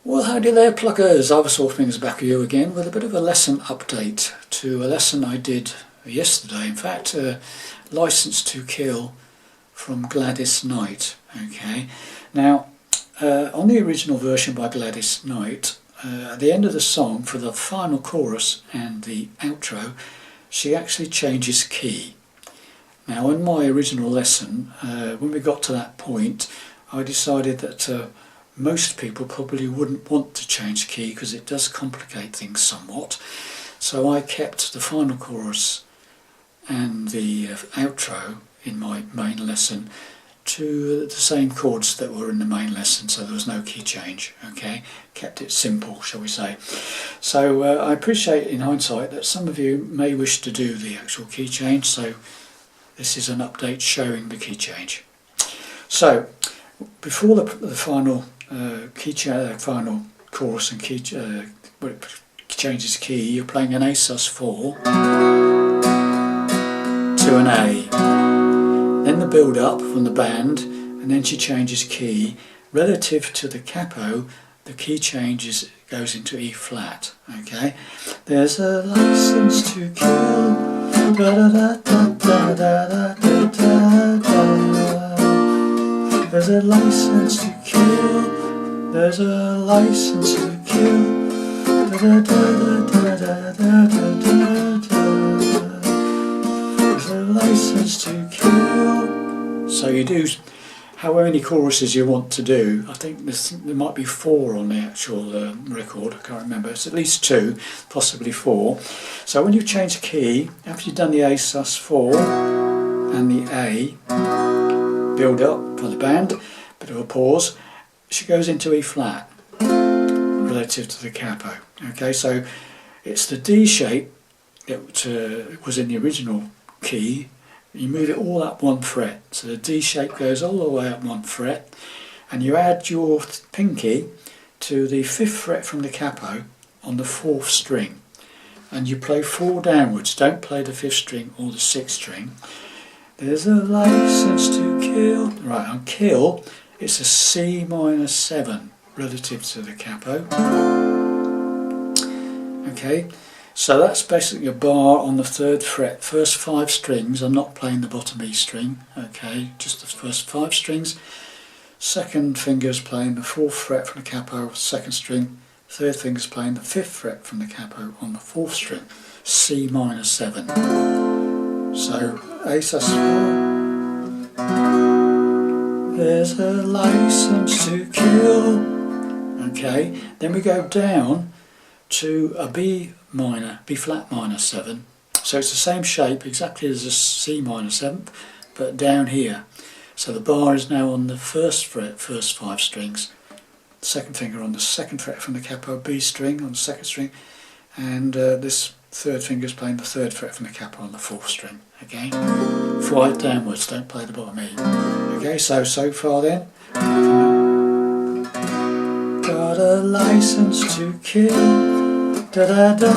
Well, howdy there, pluckers. Iversaw Fingers back with you again with a bit of a lesson update to a lesson I did yesterday. In fact, License to Kill from Gladys Knight. Okay, now on the original version by Gladys Knight, at the end of the song, for the final chorus and the outro, she actually changes key. Now, in my original lesson, when we got to that point, I decided that most people probably wouldn't want to change key because it does complicate things somewhat. So I kept the final chorus and the outro in my main lesson to the same chords that were in the main lesson, so there was no key change. Okay, kept it simple, shall we say. So I appreciate in hindsight that some of you may wish to do the actual key change, so this is an update showing the key change. So before the final final chorus and key changes key, you're playing an A sus4 to an A. Then the build up from the band, and then she changes key. Relative to the capo, the key changes, goes into E flat. Okay, there's a license to kill. Da da da da da da da da. There's a license to kill. There's a license to kill. Da, da, da, da, da, da, da, da. There's a license to kill. So you do however many choruses you want to do. I think there might be 4 on the actual record. I can't remember. It's at least 2, possibly 4. So when you change key, after you've done the A sus4 and the A, build up for the band, bit of a pause, she goes into E flat relative to the capo. Okay, so it's the D shape that was in the original key. You move it all up 1 fret, so the D shape goes all the way up 1 fret, and you add your pinky to the 5th fret from the capo on the 4th string, and you play 4 downwards. Don't play the 5th string or the 6th string. There's a license to kill. Right, on kill, it's a C minor 7 relative to the capo. Okay, so that's basically a bar on the 3rd fret. First 5 strings, I'm not playing the bottom E string. Okay, just the first 5 strings. Second finger's playing the 4th fret from the capo, 2nd string. Third finger's playing the 5th fret from the capo on the 4th string. C minor 7. So A sus4. There's a license to kill. Okay, then we go down to a B flat minor 7. So it's the same shape exactly as a C minor 7th, but down here. So the bar is now on the 1st fret, first 5 strings. Second finger on the 2nd fret from the capo, B string on the 2nd string, and this 3rd finger is playing the 3rd fret from the capo on the 4th string. Okay, 5 downwards, don't play the bottom E. Okay, so far then, got a license to kill, da da da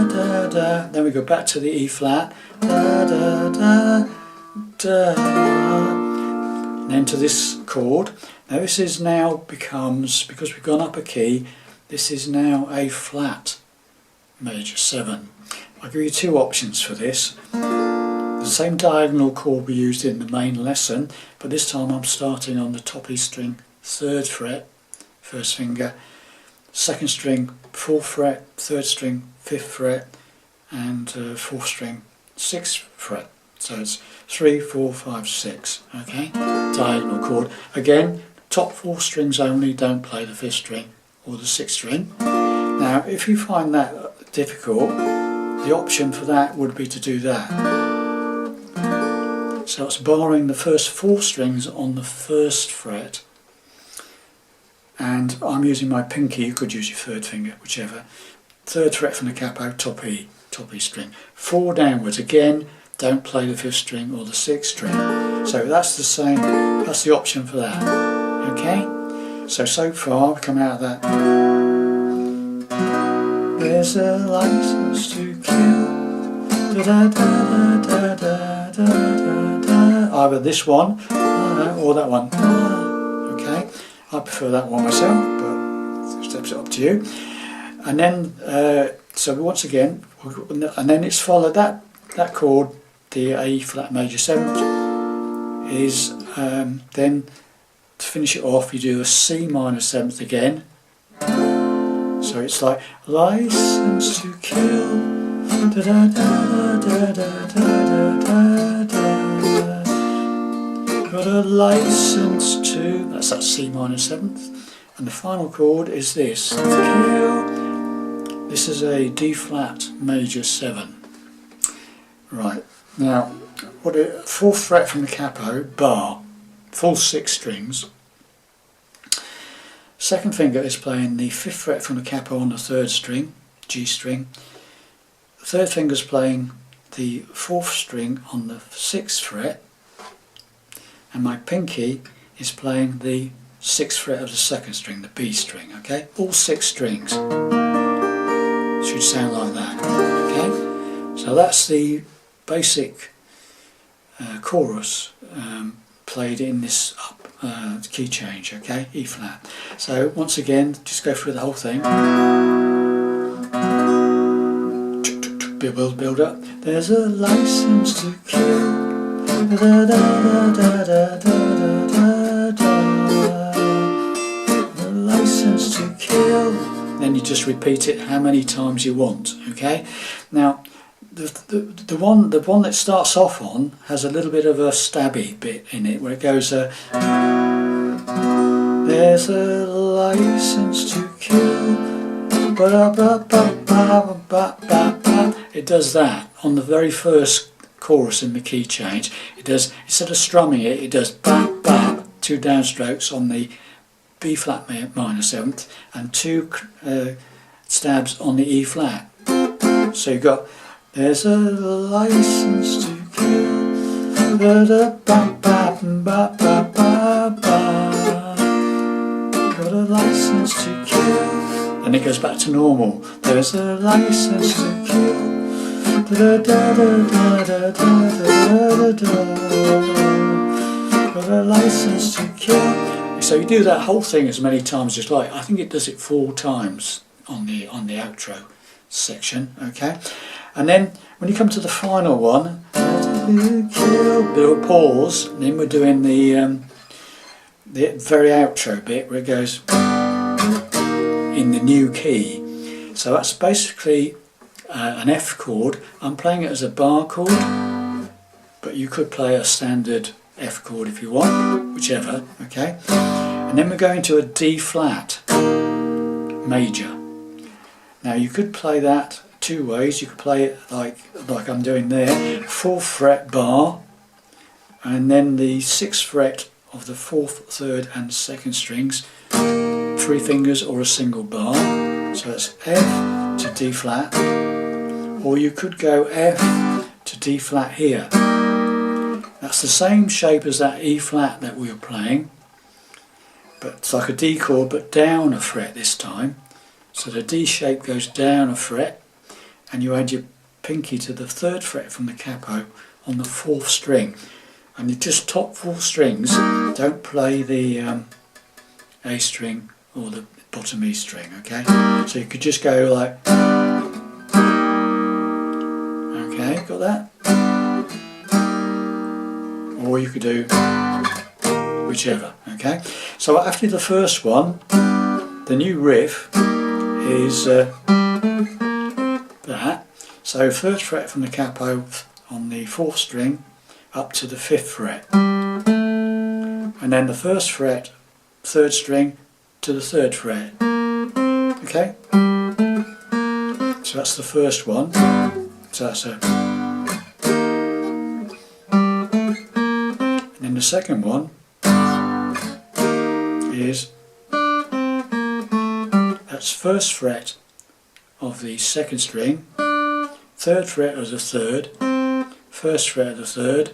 da da da. Then we go back to the E flat, da da da da. Then to this chord. Now this is now becomes, because we've gone up a key, this is now A flat major 7. I'll give you 2 options for this. The same diagonal chord we used in the main lesson, but this time I'm starting on the top E string, 3rd fret, 1st finger, 2nd string, 4th fret, 3rd string, 5th fret, and 4th string, 6th fret. So it's 3, 4, 5, 6. Okay, diagonal chord. Again, top 4 strings only, don't play the 5th string or the 6th string. Now, if you find that difficult, the option for that would be to do that. So it's barring the first 4 strings on the 1st fret, and I'm using my pinky. You could use your 3rd finger, whichever. 3rd fret from the capo, top E string. 4 downwards, again, don't play the 5th string or the 6th string. So that's the same, that's the option for that. Okay? So far we've come out of that. There's a license to kill. Da da da da da da da da. Either this one or that one. Okay, I prefer that one myself, but steps it to you. And then, so once again, and then it's followed that chord, the A flat major 7th, is then to finish it off you do a C minor 7th again. So it's like license to kill, da da da da da da da da. Got a license to, that's that C minor 7th, and the final chord is this, kill. This is a D flat major 7. Right, now what a 4th fret from the capo, bar, full 6 strings. Second finger is playing the 5th fret from the capo on the 3rd string, G string. Third finger is playing the 4th string on the 6th fret, and my pinky is playing the 6th fret of the 2nd string, the B string. Okay, all 6 strings should sound like that. Okay, so that's the basic chorus played in this key change, okay, E flat. So once again, just go through the whole thing. Build up. There's a license to kill. Da, da, da, da, da, da, da, the license to kill. Then you just repeat it how many times you want. Okay. Now the one that starts off on has a little bit of a stabby bit in it where it goes there's a license to kill, ba ba ba ba ba ba ba. It does that on the very first chorus in the key change. It does, instead of strumming it, it does ba ba, 2 downstrokes on the B flat minor 7th and 2 stabs on the E flat. So you've got there's a license to kill, ba da ba ba ba ba ba ba. Got a license to kill. Then it goes back to normal. There's a license to kill. Da da da da da da da da. Got a license to kill. So you do that whole thing as many times as you like. I think it does it 4 times on the outro section. Okay, and then when you come to the final one, bit of a pause. And then we're doing the very outro bit where it goes in the new key. So that's basically an F chord. I'm playing it as a bar chord, but you could play a standard F chord if you want, whichever. Okay, and then we're going to a D flat major. Now you could play that 2 ways. You could play it like I'm doing there, 4th fret bar, and then the 6th fret of the 4th, 3rd and 2nd strings, 3 fingers or a single bar. So it's F to D flat, or you could go F to D flat here. That's the same shape as that E flat that we were playing, but it's like a D chord but down a fret this time. So the D shape goes down a fret, and you add your pinky to the 3rd fret from the capo on the 4th string, and you just top 4 strings, don't play the A string or the bottom E string. Okay, so you could just go like, okay, got that, or you could do whichever. Okay, so after the first one, the new riff is that. So 1st fret from the capo on the 4th string up to the 5th fret, and then the 1st fret, 3rd string to the 3rd fret. Okay, so that's the first one. So that's a, and then the second one is, that's 1st fret of the 2nd string, 3rd fret of the 3rd, 1st fret of the 3rd,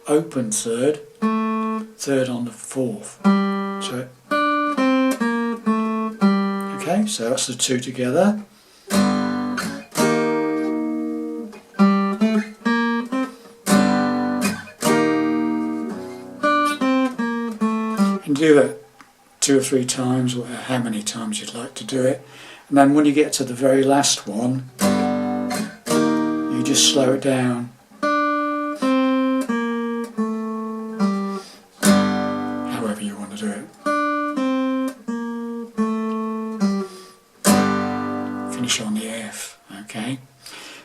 open 3rd, 3rd on the 4th. So, okay, so that's the 2 together. And do that 2 2 or 3 times, or how many times you'd like to do it. And then when you get to the very last one, you just slow it down. However you want to do it. Finish on the F, okay?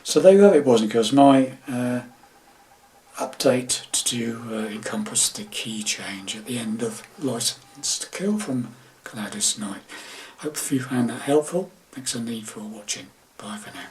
So there you have it, boys and girls, my update to encompass the key change at the end of License to Kill from Gladys Knight. Hope you found that helpful. Thanks indeed for watching. Bye for now.